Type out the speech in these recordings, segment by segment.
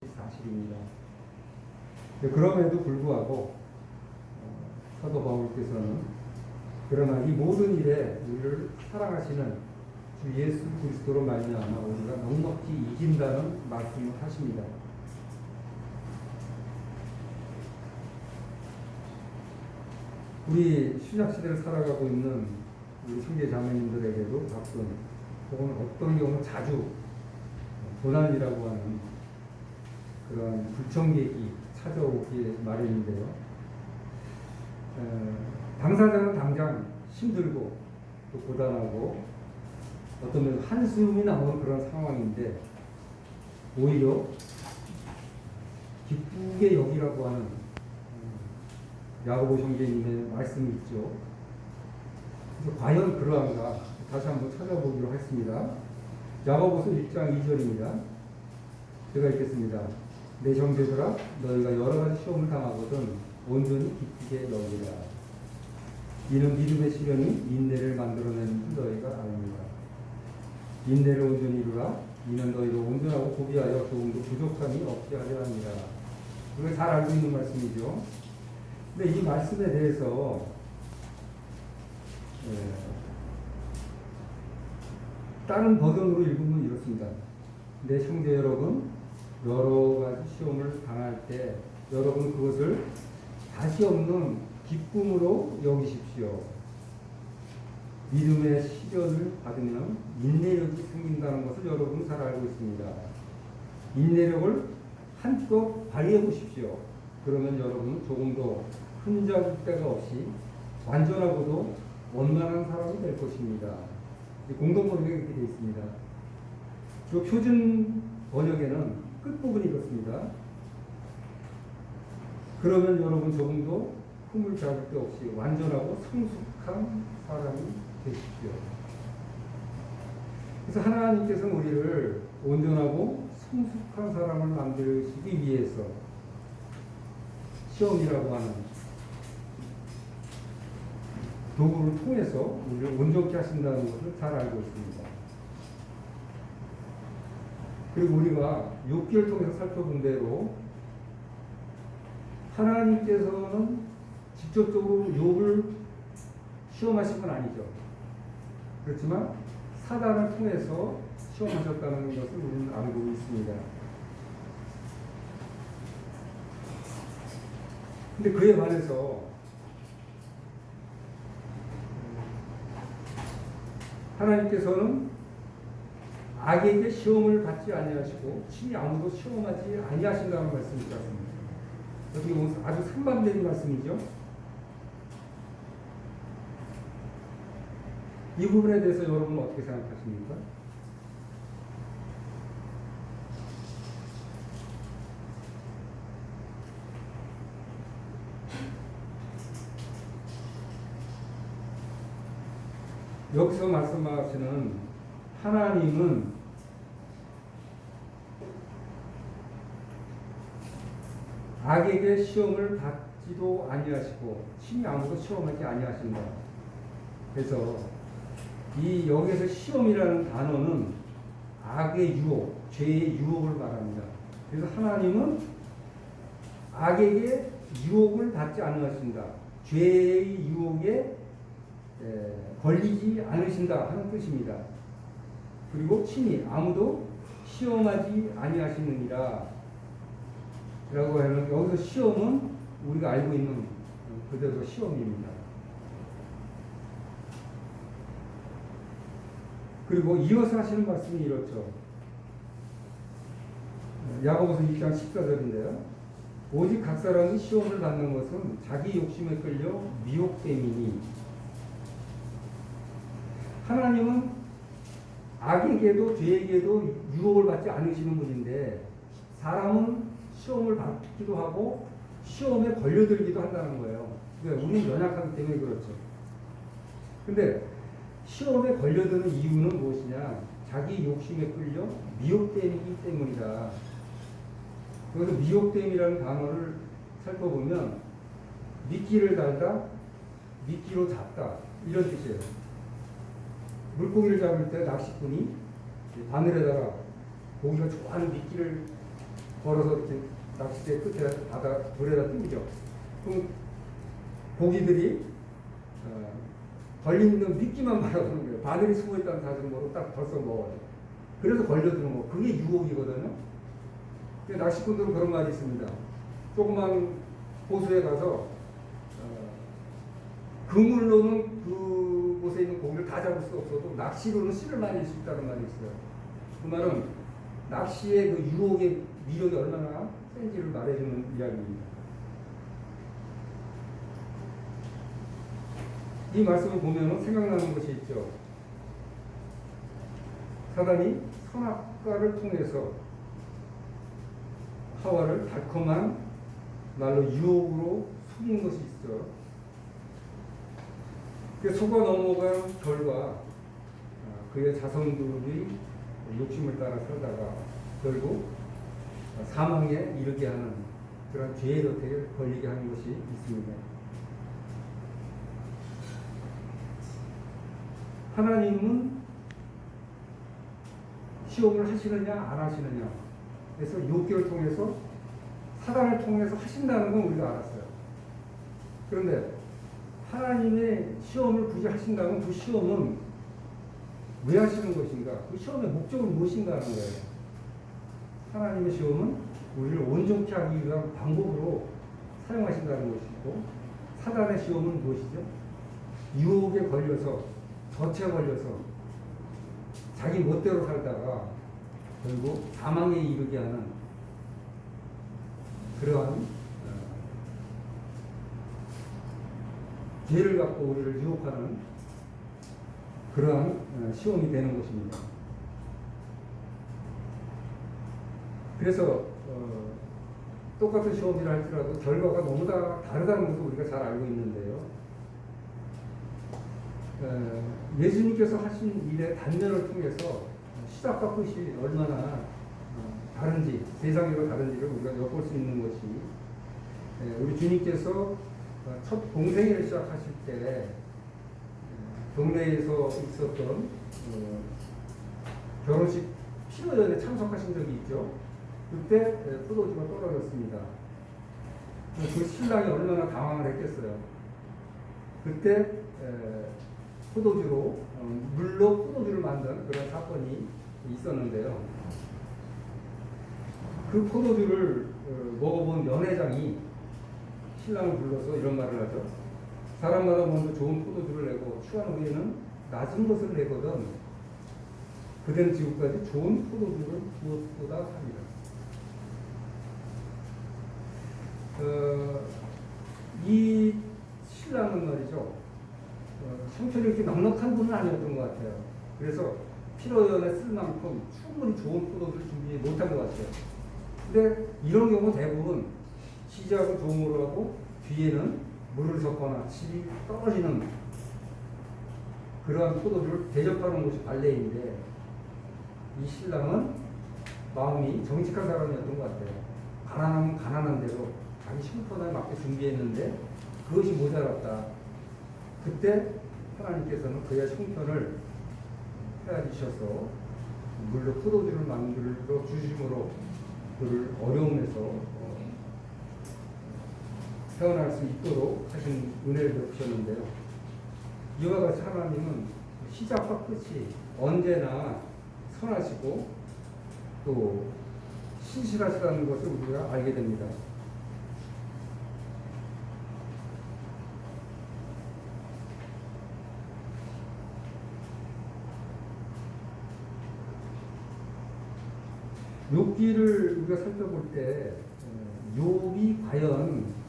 사실입니다. 그럼에도 불구하고 사도 바울께서는 그러나 이 모든 일에 우리를 사랑하시는 주 예수 그리스도로 말미암아 우리가 넉넉히 이긴다는 말씀을 하십니다. 우리 신약시대를 살아가고 있는 우리 형제 자매님들에게도 가끔 혹은 어떤 경우 자주 고난이라고 하는 그런 불청객이 찾아오기 마련인데요. 당사자는 당장 힘들고 또 고단하고 어떤 면에서 한숨이 나오는 그런 상황인데 오히려 기쁘게 여기라고 하는 야고보 형제님의 말씀이 있죠. 그래서 과연 그러한가 다시 한번 찾아보기로 했습니다. 야고보서 1장 2절입니다. 제가 읽겠습니다. 내 형제들아 너희가 여러 가지 시험을 당하거든 온전히 기쁘게 여기라. 이는 믿음의 시련이 인내를 만들어내는 줄 너희가 압니다. 인내를 온전히 이루라. 이는 너희로 온전하고 고비하여 조금도 부족함이 없게 하려 합니다. 우리가 잘 알고 있는 말씀이죠. 근데 이 말씀에 대해서 다른 버전으로 읽으면 이렇습니다. 내 형제 여러분, 여러 가지 시험을 당할 때 여러분 그것을 다시 없는 기쁨으로 여기십시오. 믿음의 시련을 받으면 인내력이 생긴다는 것을 여러분 잘 알고 있습니다. 인내력을 한껏 발휘해 보십시오. 그러면 여러분은 조금도 흔적일 데가 없이 완전하고도 원만한 사람이 될 것입니다. 공동번역에 이렇게 되어 있습니다. 그 표준 번역에는 끝부분이 이렇습니다. 그러면 여러분 조금도 흠을 잡을 데 없이 완전하고 성숙한 사람이 되십시오. 그래서 하나님께서는 우리를 온전하고 성숙한 사람을 만드시기 위해서 시험이라고 하는 도구를 통해서 우리를 온전케 하신다는 것을 잘 알고 있습니다. 그리고 우리가 욥기를 통해서 살펴본 대로 하나님께서는 직접적으로 욥을 시험하신 건 아니죠. 그렇지만 사단을 통해서 시험하셨다는 것을 우리는 알고 있습니다. 근데 그에 반해서 하나님께서는 악에게 시험을 받지 아니하시고 친히 아무도 시험하지 아니하신다는 말씀이 있습니다. 여기 보면 아주 상반되는 말씀이죠. 이 부분에 대해서 여러분은 어떻게 생각하십니까? 여기서 말씀하시는 하나님은 악에게 시험을 받지도 아니하시고 친히 아무도 시험하지 아니하신다. 그래서 이 여기서 시험이라는 단어는 악의 유혹, 죄의 유혹을 말합니다. 그래서 하나님은 악에게 유혹을 받지 않으신다. 죄의 유혹에 걸리지 않으신다 하는 뜻입니다. 그리고 친히 아무도 시험하지 아니하시느니라 라고 하는 여기서 시험은 우리가 알고 있는 그대로 시험입니다. 그리고 이어서 하시는 말씀이 이렇죠. 야고보서 2장 14절인데요. 오직 각 사람이 시험을 받는 것은 자기 욕심에 끌려 미혹됨이니 하나님은 악에게도 죄에게도 유혹을 받지 않으시는 분인데 사람은 시험을 받기도 하고 시험에 걸려들기도 한다는 거예요. 그러니까 우리는 연약하기 때문에 그렇죠. 근데 시험에 걸려드는 이유는 무엇이냐? 자기 욕심에 끌려 미혹됨이기 때문이다. 그래서 미혹됨이라는 단어를 살펴보면 미끼를 달다, 미끼로 잡다 이런 뜻이에요. 물고기를 잡을 때 낚시꾼이 바늘에다가 고기가 좋아하는 미끼를 걸어서 이렇게 낚싯대 끝에 바다 물에다 띄우죠. 그럼 고기들이 걸리는 미끼만 바라보는 거예요. 바늘이 숨어있다는 자전거로 딱 벌써 먹어요. 그래서 걸려드는 거. 그게 유혹이거든요. 낚시꾼들은 그런 말이 있습니다. 조그만 호수에 가서 그물로는 그곳에 있는 고기를 다 잡을 수 없어도 낚시로는 씨를 말릴 수 있다는 말이 있어요. 그 말은 낚시의 그 유혹의 위력이 얼마나 센지를 말해주는 이야기입니다. 이 말씀을 보면 생각나는 것이 있죠. 사단이 선악과를 통해서 하와를 달콤한 말로 유혹으로 속인 것이 있어. 그 속아 넘어간 결과 그의 자손들이 욕심을 따라 살다가 결국 사망에 이르게 하는 그런 죄의 덫에 걸리게 하는 것이 있습니다. 하나님은 시험을 하시느냐 안 하시느냐, 그래서 욥기를 통해서 사단을 통해서 하신다는 건 우리가 알았어요. 그런데 하나님의 시험을 굳이 하신다면 그 시험은 왜 하시는 것인가? 그 시험의 목적은 무엇인가 하는 거예요. 하나님의 시험은 우리를 온전케 하기 위한 방법으로 사용하신다는 것이고, 사단의 시험은 무엇이죠? 유혹에 걸려서, 덫에 걸려서 자기 멋대로 살다가 결국 사망에 이르게 하는 그러한 죄를 갖고 우리를 유혹하는 그러한 시험이 되는 것입니다. 그래서 똑같은 시험이라 할지라도 결과가 너무 다 다르다는 것을 우리가 잘 알고 있는데요. 예수님께서 하신 일의 단면을 통해서 시작과 끝이 얼마나 다른지, 세상으로 다른지를 우리가 엿볼 수 있는 것이, 우리 주님께서 첫 공생애를 시작하실 때 동네에서 있었던 결혼식 피로연에 참석하신 적이 있죠. 그때 포도주가 떨어졌습니다. 그 신랑이 얼마나 당황을 했겠어요. 그때 포도주로 물로 포도주를 만든 그런 사건이 있었는데요. 그 포도주를 먹어본 연회장이 신랑을 불러서 이런 말을 하죠. 사람마다 먼저 좋은 포도주를 내고 취한 후에는 낮은 것을 내거든 그대는 지금까지 좋은 포도주를 무엇보다 합니다. 이 신랑은 말이죠, 형편이 이렇게 넉넉한 분은 아니었던 것 같아요. 그래서 피로연에 쓸 만큼 충분히 좋은 포도주를 준비 못한 것 같아요. 근데 이런 경우 대부분 시작은 종으로 하고 뒤에는 물을 섞거나 질이 떨어지는 그러한 포도주를 대접하는 것이 관례인데, 이 신랑은 마음이 정직한 사람이었던 것 같아요. 가난하면 가난한 대로 자기 형편에 맞게 준비했는데 그것이 모자랐다. 그때 하나님께서는 그의 형편을 헤아리셔서 물로 포도주를 만들어 주심으로 그를 어려움에서 태어날 수 있도록 하신 은혜를 베푸셨는데요. 이와 같이 하나님은 시작과 끝이 언제나 선하시고 또 신실하시다는 것을 우리가 알게 됩니다. 욥기를 우리가 살펴볼 때 욥이 과연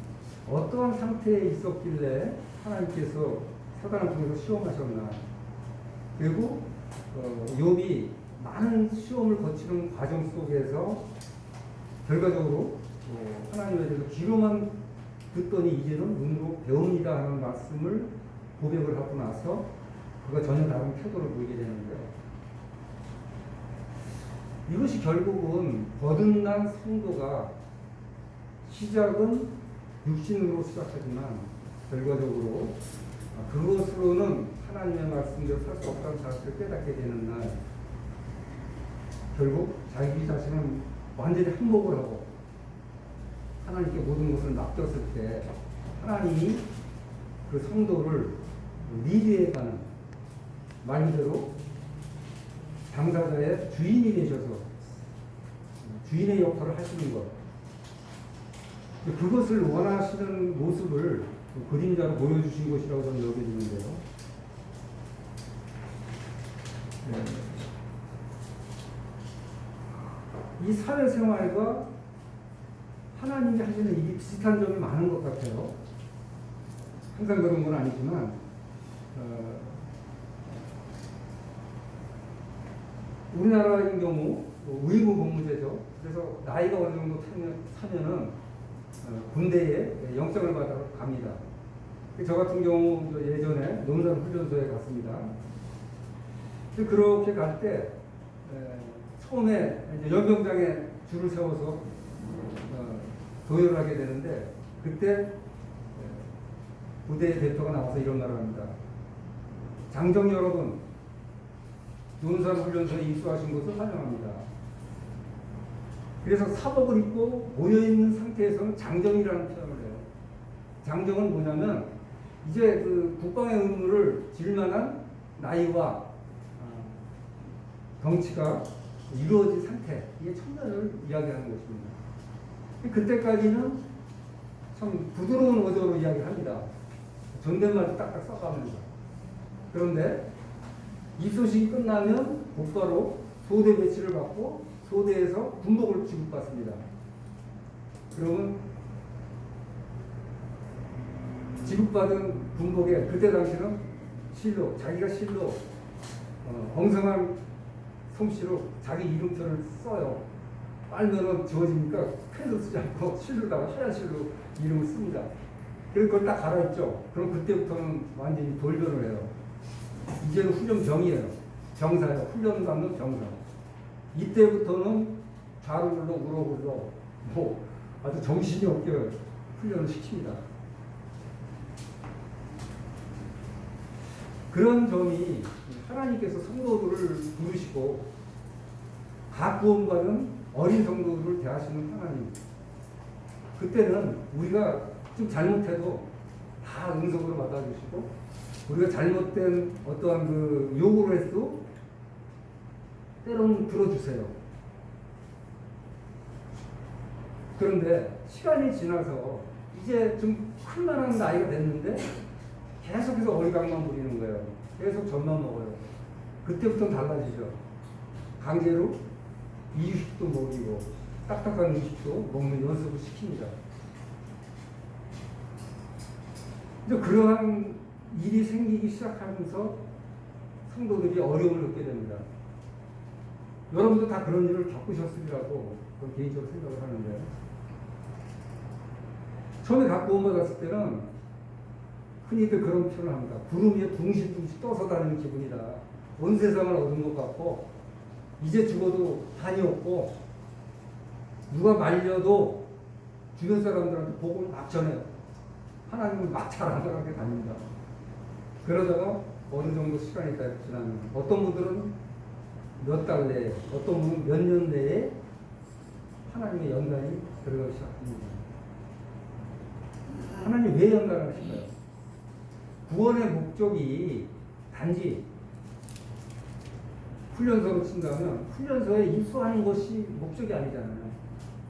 어떠한 상태에 있었길래 하나님께서 사단을 통해서 시험하셨나, 그리고 욥이 많은 시험을 거치는 과정 속에서 결과적으로 하나님에 대해서 귀로만 듣더니 이제는 눈으로 배웁니다 하는 말씀을 고백을 하고 나서 그가 전혀 다른 태도를 보이게 되는데요. 이것이 결국은 거듭난 성도가 시작은 육신으로 시작하지만 결과적으로 그것으로는 하나님의 말씀대로 살 수 없다는 사실을 깨닫게 되는 날, 결국 자기 자신은 완전히 항복을 하고 하나님께 모든 것을 맡겼을 때 하나님이 그 성도를 리드해가는, 말 그대로 당사자의 주인이 되셔서 주인의 역할을 하시는 것, 그것을 원하시는 모습을 그림자로 보여주신 것이라고 저는 여겨지는데요. 네. 이 사회생활과 하나님이 하시는 일이 비슷한 점이 많은 것 같아요. 항상 그런 건 아니지만 우리나라인 경우 의무 복무제죠. 그래서 나이가 어느 정도 차면은 군대에 영장을 받아서 갑니다. 저 같은 경우 예전에 농산훈련소에 갔습니다. 그렇게 갈 때 처음에 연병장에 줄을 세워서 도열을 하게 되는데, 그때 부대 대표가 나와서 이런 말을 합니다. 장정 여러분, 논산훈련소에 입소하신 것을 환영합니다. 그래서 사복을 입고 모여있는 상태에서는 장정이라는 표현을 해요. 장정은 뭐냐면 이제 그 국방의 의무를 질 만한 나이와 덩치가 이루어진 상태, 이게 청년을 이야기하는 것입니다. 그때까지는 참 부드러운 어조로 이야기를 합니다. 존댓말도 딱딱 써가면서. 그런데 입소식이 끝나면 곧바로 소대 배치를 받고 소대에서 군복을 지급받습니다. 그러면 지급받은 군복에 그때 당시는 실로, 자기가 실로 엉성한 솜씨로 자기 이름표를 써요. 빨면은 지워지니까 펜으로 쓰지 않고 실로다가 하얀 실로 이름을 씁니다. 그래서 그걸 딱 갈아입죠. 그럼 그때부터는 완전히 돌변을 해요. 이제는 훈련병이에요. 병사예요. 훈련 받는 병사. 이때부터는 좌로 굴러 우로 굴러 뭐 아주 정신이 없게 훈련을 시킵니다. 그런 점이 하나님께서 성도들을 부르시고 각 구원받은 어린 성도들을 대하시는 하나님. 그때는 우리가 좀 잘못해도 다 응석으로 받아주시고, 우리가 잘못된 어떠한 그 요구를 해도 때로는 들어주세요. 그런데 시간이 지나서 이제 좀 클만한 나이가 됐는데 계속해서 어리광만 부리는 거예요. 계속 젖만 먹어요. 그때부터는 달라지죠. 강제로 이유식도 먹이고 딱딱한 음식도 먹는 연습을 시킵니다. 이제 그러한 일이 생기기 시작하면서 성도들이 어려움을 겪게 됩니다. 여러분도 다 그런 일을 겪으셨으리라고 개인적으로 생각을 하는데, 처음에 갖고 온 거 갔을 때는 흔히들 그런 표현을 합니다. 구름 위에 둥실둥실 떠서 다니는 기분이다. 온 세상을 얻은 것 같고 이제 죽어도 한이 없고 누가 말려도 주변 사람들한테 복음을 막 전해요. 하나님을 막 자랑하게 다닙니다. 그러다가 어느 정도 시간이 지나면 어떤 분들은 몇 달 내에, 어떤 분은 몇 년 내에 하나님의 연단이 들어가기 시작합니다. 하나님 왜 연단하실까요? 구원의 목적이 단지 훈련소로 친다면 훈련소에 입소하는 것이 목적이 아니잖아요.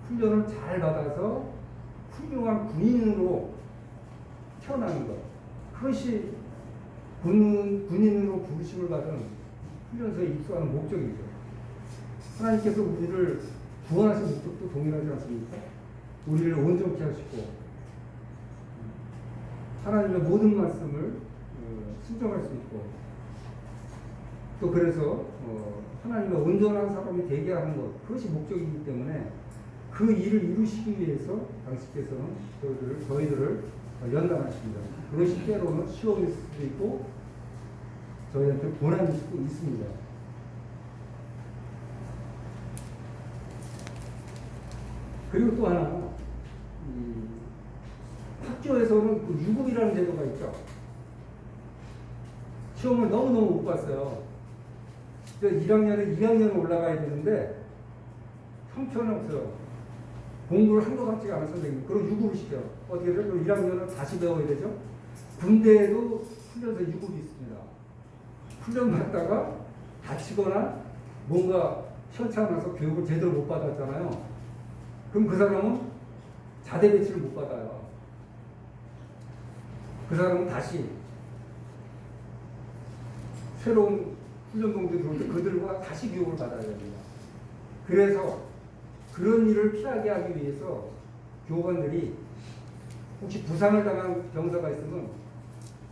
훈련을 잘 받아서 훌륭한 군인으로 태어나는 것, 그것이 군인으로 부르심을 받은 훈련소에 입소하는 목적이죠. 하나님께서 우리를 구원하신 목적도 동일하지 않습니까? 우리를 온전케 하시고 하나님의 모든 말씀을 순종할 수 있고, 또 그래서 하나님의 온전한 사람이 되게 하는 것, 그것이 목적이기 때문에 그 일을 이루시기 위해서 당신께서는 저희들을 연단하십니다. 그것이 때로는 시험일 수도 있고 저희한테 고난일 수도 있습니다. 그리고 또 하나, 학교에서는 그 유급이라는 제도가 있죠. 시험을 너무너무 못 봤어요. 1학년에 2학년 올라가야 되는데 형편없어요. 공부를 한도 같지가 않은 선생님. 그럼 유급을 시켜. 어떻게 해서 1학년을 다시 배워야 되죠? 군대에도 훈련소 유급이 있습니다. 훈련 받다가 다치거나 뭔가 현차나서 교육을 제대로 못 받았잖아요. 그럼 그 사람은 자대 배치를 못 받아요. 그 사람은 다시 새로운 훈련동들이 들어올 때 그들과 다시 교육을 받아야 됩니다. 그래서 그런 일을 피하게 하기 위해서 교관들이 혹시 부상을 당한 병사가 있으면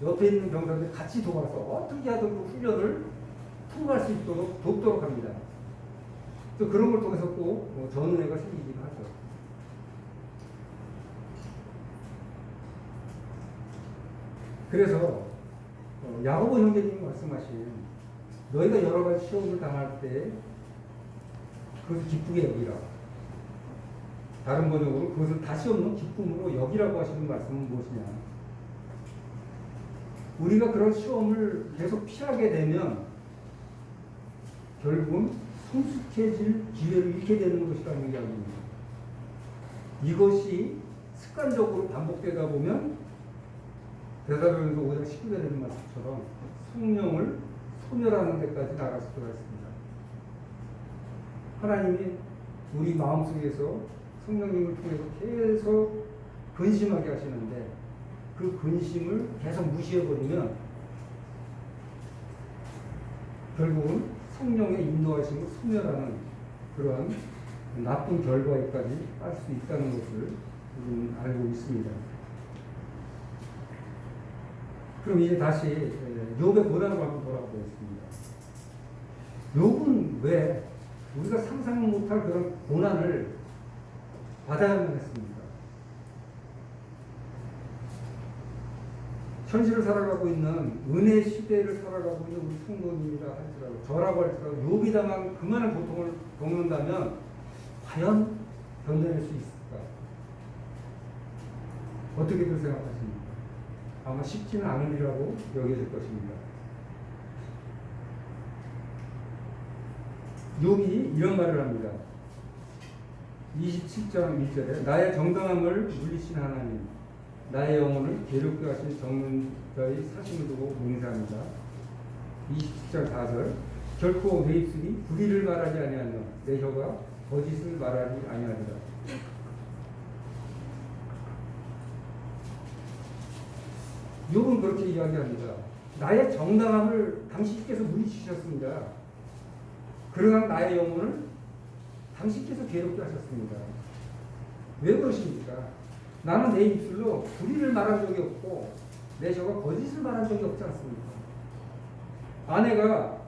옆에 있는 병사들이 같이 도와서 어떻게 하든 그 훈련을 통과할 수 있도록 돕도록 합니다. 또 그런 걸 통해서 또 전우회가 생기기도 하죠. 그래서 야고보 형제님이 말씀하신 너희가 여러 가지 시험을 당할 때 그것을 기쁘게 여기라. 다른 번역으로 그것을 다시 없는 기쁨으로 여기라고 하시는 말씀은 무엇이냐. 우리가 그런 시험을 계속 피하게 되면 결국은 성숙해질 기회를 잃게 되는 것이라는 이야기입니다. 이것이 습관적으로 반복되다 보면 데살로니가 5장 19절에 있는 말씀처럼 성령을 소멸하는 데까지 나갈 수가 있습니다. 하나님이 우리 마음속에서 성령님을 통해서 계속 근심하게 하시는데 그 근심을 계속 무시해버리면 결국은 성령의 인도하심을 소멸하는 그러한 나쁜 결과에까지 할 수 있다는 것을 우리는 알고 있습니다. 그럼 이제 다시 욥의 고난으로 한번 돌아보겠습니다. 욥은 왜 우리가 상상 못할 그런 고난을 받아야만 했습니까? 현실을 살아가고 있는 은혜 시대를 살아가고 있는 우리 성도님이라 할지라도 저라고 할지라도 욥이 당한 그만한 고통을 겪는다면 과연 견뎌낼 수 있을까? 어떻게들 생각하십니까? 아마 쉽지는 않은 일이라고 여겨질 것입니다. 욥이 이런 말을 합니다. 27장 1절에 나의 정당함을 물리신 하나님 나의 영혼을 괴롭게 하신 정는 자의 사심을 두고 맹세합니다. 27장 4절 결코 내 입술이 불의를 말하지 아니하며 내 혀가 거짓을 말하지 아니하리라. 욥은 그렇게 이야기합니다. 나의 정당함을 당신께서 물리치셨습니다. 그러나 나의 영혼을 당신께서 괴롭게 하셨습니다. 왜 그러십니까? 나는 내 입술로 불의를 말한 적이 없고 내 혀가 거짓을 말한 적이 없지 않습니까? 아내가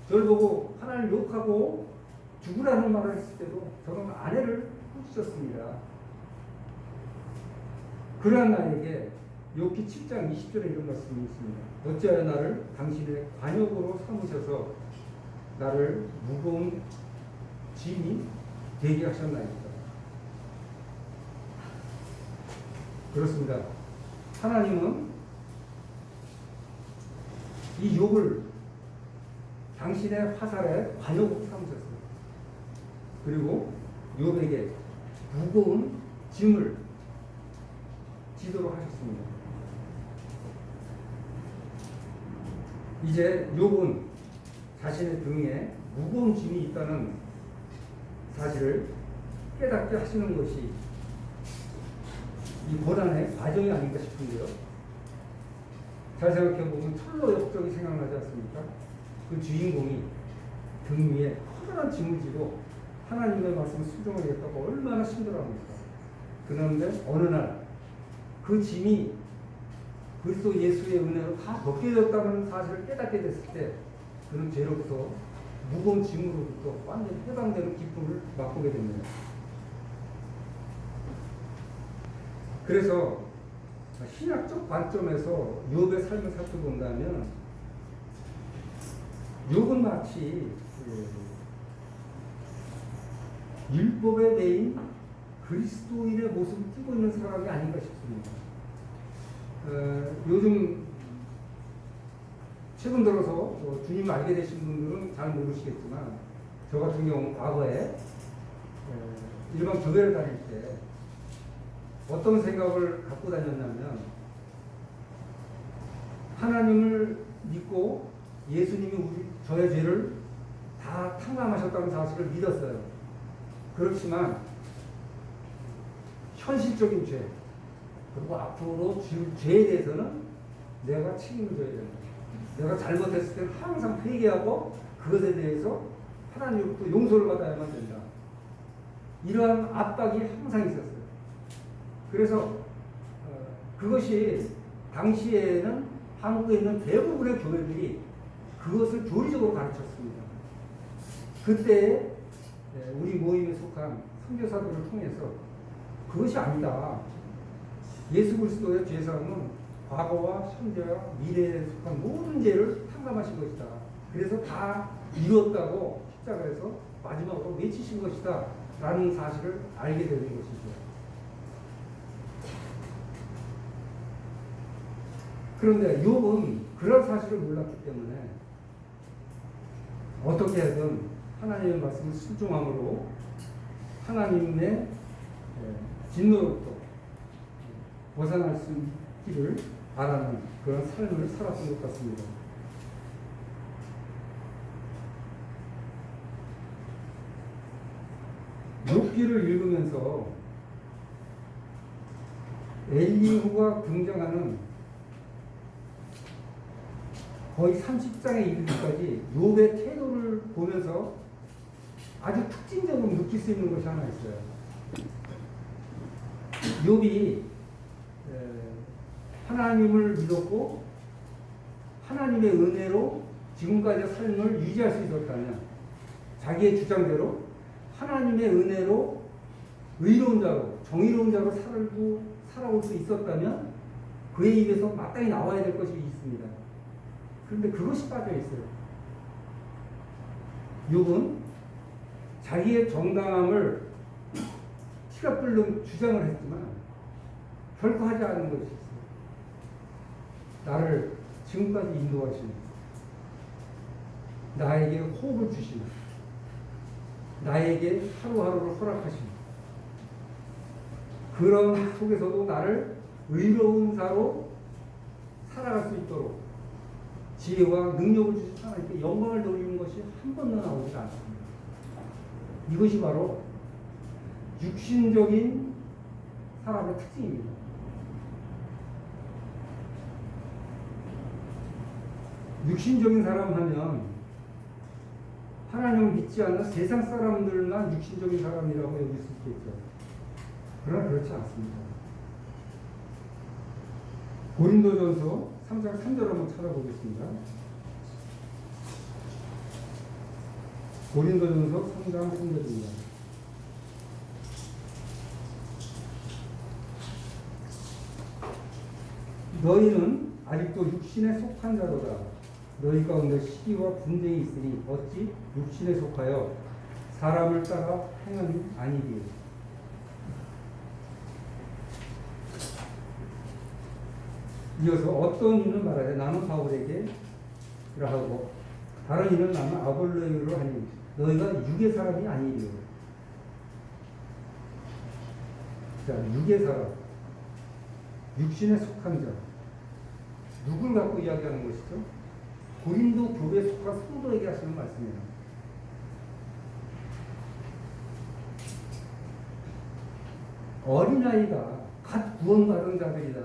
저를 보고 하나님을 욕하고 죽으라는 말을 했을 때도 저는 아내를 꾸짖었습니다. 그러한 나에게 욥기 7장 20절에 이런 말씀이 있습니다. 어찌하여 나를 당신의 관역으로 삼으셔서 나를 무거운 짐이 되게 하셨나이까. 그렇습니다. 하나님은 이 욥을 당신의 화살에 관역으로 삼으셨어요. 그리고 욥에게 무거운 짐을 지도록 하셨습니다. 이제 욥은 자신의 등에 무거운 짐이 있다는 사실을 깨닫게 하시는 것이 이 고난의 과정이 아닌가 싶은데요. 잘 생각해보면 철로 역적이 생각나지 않습니까? 그 주인공이 등 위에 커다란 짐을 지고 하나님의 말씀을 순종하겠다고 얼마나 힘들어합니까? 그런데 어느 날 그 짐이 그리스도 예수의 은혜로 다 벗겨졌다는 사실을 깨닫게 됐을 때 그는 죄로부터 무거운 짐으로부터 완전히 해방되는 기쁨을 맛보게 됩니다. 그래서 신학적 관점에서 욥의 삶을 살펴본다면 욥은 마치 율법에 매인 그리스도인의 모습을 띠고 있는 사람이 아닌가 싶습니다. 요즘 최근 들어서 주님을 알게 되신 분들은 잘 모르시겠지만 저 같은 경우는 과거에 일반 교회를 다닐 때 어떤 생각을 갖고 다녔냐면 하나님을 믿고 예수님이 저의 죄를 다 탕감하셨다는 사실을 믿었어요. 그렇지만 현실적인 죄 그리고 앞으로 죄에 대해서는 내가 책임을 져야 된다. 내가 잘못했을 때는 항상 회개하고 그것에 대해서 하나님으로부터 용서를 받아야만 된다. 이러한 압박이 항상 있었어요. 그래서 그것이 당시에는 한국에 있는 대부분의 교회들이 그것을 교리적으로 가르쳤습니다. 그때 우리 모임에 속한 선교사들을 통해서 그것이 아니다. 예수 그리스도의 죄사함은 과거와 현재와 미래에 속한 모든 죄를 탕감하신 것이다. 그래서 다 이뤘다고 십자가에서 마지막으로 외치신 것이다. 라는 사실을 알게 되는 것이죠. 그런데 욥은 그런 사실을 몰랐기 때문에 어떻게 해든 하나님의 말씀을 순종함으로 하나님의 진노로부터 벗어날 수 있기를 바라는 그런 삶을 살았던 것 같습니다. 욥기를 읽으면서 엘리후가 등장하는 거의 30장에 이르기까지 욥의 태도를 보면서 아주 특징적으로 느낄 수 있는 것이 하나 있어요. 욥이 하나님을 믿었고 하나님의 은혜로 지금까지의 삶을 유지할 수 있었다면 자기의 주장대로 하나님의 은혜로 의로운 자로 정의로운 자로 살아올 수 있었다면 그의 입에서 마땅히 나와야 될 것이 있습니다. 그런데 그것이 빠져 있어요. 욥은 자기의 정당함을 피가 끓는 주장을 했지만 결코 하지 않은 것이 있어요. 나를 지금까지 인도하시는 나에게 호흡을 주시는 나에게 하루하루를 허락하시는 그런 속에서도 나를 의로운 자로 살아갈 수 있도록 지혜와 능력을 주신 하나님께 영광을 돌리는 것이 한 번도 나오지 않습니다. 이것이 바로 육신적인 사람의 특징입니다. 육신적인 사람 하면 하나님을 믿지 않는 세상 사람들만 육신적인 사람이라고 여길 수 있겠죠. 그러나 그렇지 않습니다. 고린도전서 3장 3절 한번 찾아보겠습니다. 고린도전서 3장 3절입니다. 너희는 아직도 육신에 속한 자로다. 너희 가운데 시기와 분쟁이 있으니 어찌 육신에 속하여 사람을 따라 행함이 아니리요. 이어서 어떤 이는 말하되 나는 바울에게 하고 다른 이는 나는 아볼로이로 하니 너희가 육의 사람이 아니리요. 자, 육의 사람, 육신에 속한 자, 누굴 갖고 이야기하는 것이죠? 고린도 교회에 속한 성도에게 하시는 말씀이에요. 어린아이가 갓 구원받은 자들이다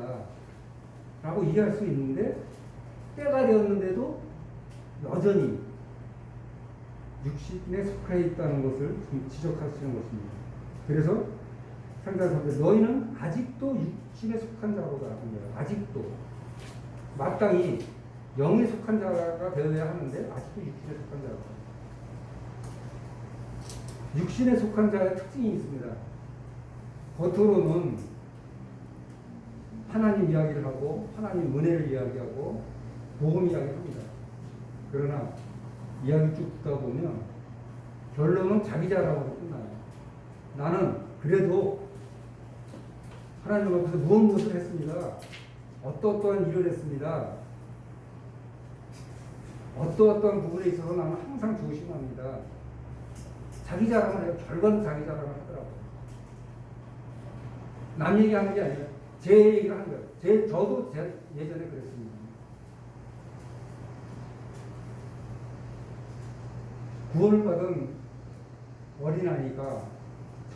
라고 이해할 수 있는데 때가 되었는데도 여전히 육신에 속해 있다는 것을 지적하시는 것입니다. 그래서 상자사에 너희는 아직도 육신에 속한 자로다 합니다. 아직도 마땅히 영에 속한 자가 되어야 하는데 아직도 육신에 속한 자로다. 육신에 속한 자의 특징이 있습니다. 겉으로는 하나님 이야기를 하고 하나님 은혜를 이야기하고 복음 이야기를 합니다. 그러나 이야기 쭉 듣다 보면 결론은 자기 자랑으로 끝나요. 나는 그래도 하나님 앞에서 무엇을 했습니다. 어떠한 일을 했습니다. 어떠한 부분에 있어서 나는 항상 조심합니다. 자기 자랑을 해요. 결과는 자기 자랑을 하더라고요. 남 얘기하는 게 아니라 제 얘기를 하는 거예요. 저도 예전에 그랬습니다. 구원을 받은 어린아이가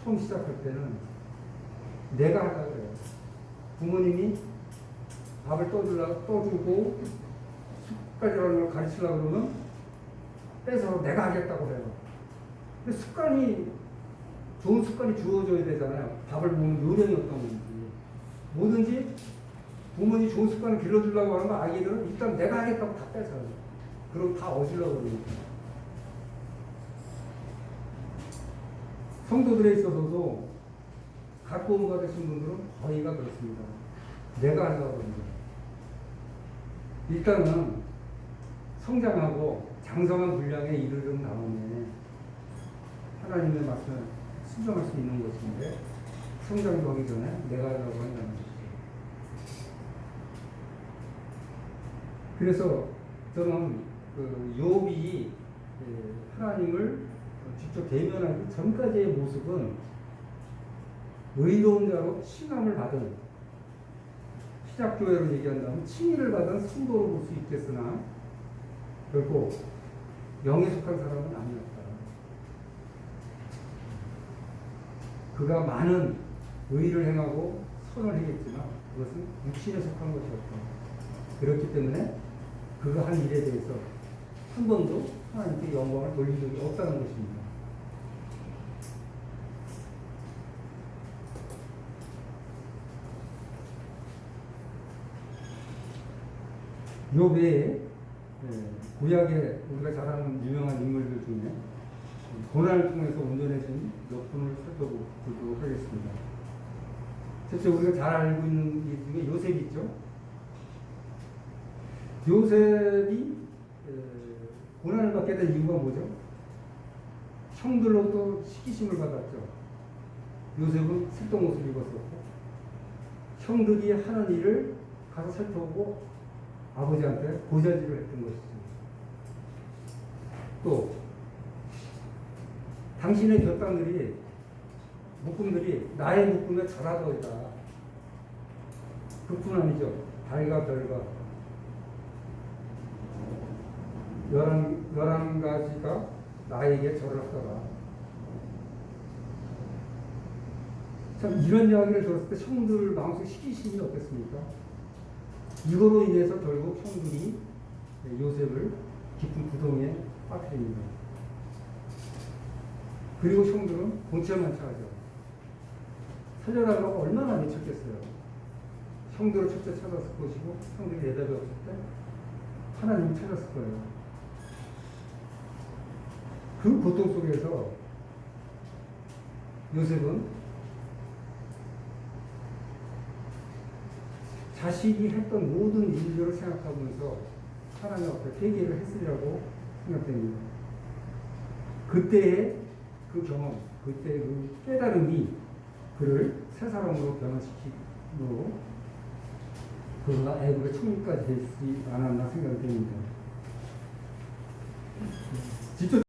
처음 시작할 때는 내가 하려고 그래요. 부모님이 밥을 떠주고 숟가락이라는 걸 가르치려고 그러면 뺏어서 내가 하겠다고 해요. 근데 좋은 습관이 주어져야 되잖아요. 밥을 먹는 요령이 어떤 건지. 뭐든지 부모님이 좋은 습관을 길러주려고 하는 거 아기들은 일단 내가 하겠다고 다 뺏어요. 그럼 다 얻으려고 그러니까. 성도들에 있어서도 갖고 받으신 분들은 거의가 그렇습니다. 내가 하려고 합니다. 일단은 성장하고 장성한 분량에 이르는 다음에 하나님의 말씀을 순종할 수 있는 것인데 성장도 하기 전에 내가 하려고 한다는 것이죠. 그래서 저는 그 욥이 하나님을 직접 대면하기 전까지의 모습은 의로운 자로 칭함을 받은 시작교회로 얘기한다면 칭의를 받은 성도로 볼 수 있겠으나 결국 영에 속한 사람은 아니었다. 그가 많은 의를 행하고 선을 행했지만 그것은 육신에 속한 것이었다. 그렇기 때문에 그가 한 일에 대해서 한 번도 하나님께 영광을 돌린 적이 없다는 것입니다. 요 외에 구약에 우리가 잘 아는 유명한 인물들 중에 고난을 통해서 온전해진 몇 분을 살펴보도록 하겠습니다. 첫째, 우리가 잘 알고 있는 이 중에 요셉이 있죠. 요셉이 고난을 받게 된 이유가 뭐죠? 형들로부터 시기심을 받았죠. 요셉은 색동 옷을 입었었고 형들이 하는 일을 가서 살펴보고 아버지한테 고자질을 했던 것이죠. 또 당신의 곁단들이 묶음들이 나의 묶음에 절하더이다. 그뿐 아니죠. 달과 별과 11가지가 나에게 절을 하더라. 참 이런 이야기를 들었을 때 형들 마음속 시기심이 어땠습니까? 이거로 인해서 결국 형들이 요셉을 깊은 구덩이에 빠뜨립니다. 그리고 형들은 본체만차하죠. 살려달라고 얼마나 미쳤겠어요. 형들을 첫째 찾았을 것이고 형들이 대답이 없을 때 하나님을 찾았을 거예요. 그 고통 속에서 요셉은 자신이 했던 모든 일들을 생각하면서 하나님 앞에 회개를 했으리라고 생각됩니다. 그때의 그 경험, 그때의 그 깨달음이 그를 새 사람으로 변화시키고 그가 애국의 총리까지 되지 않았나 생각이 됩니다.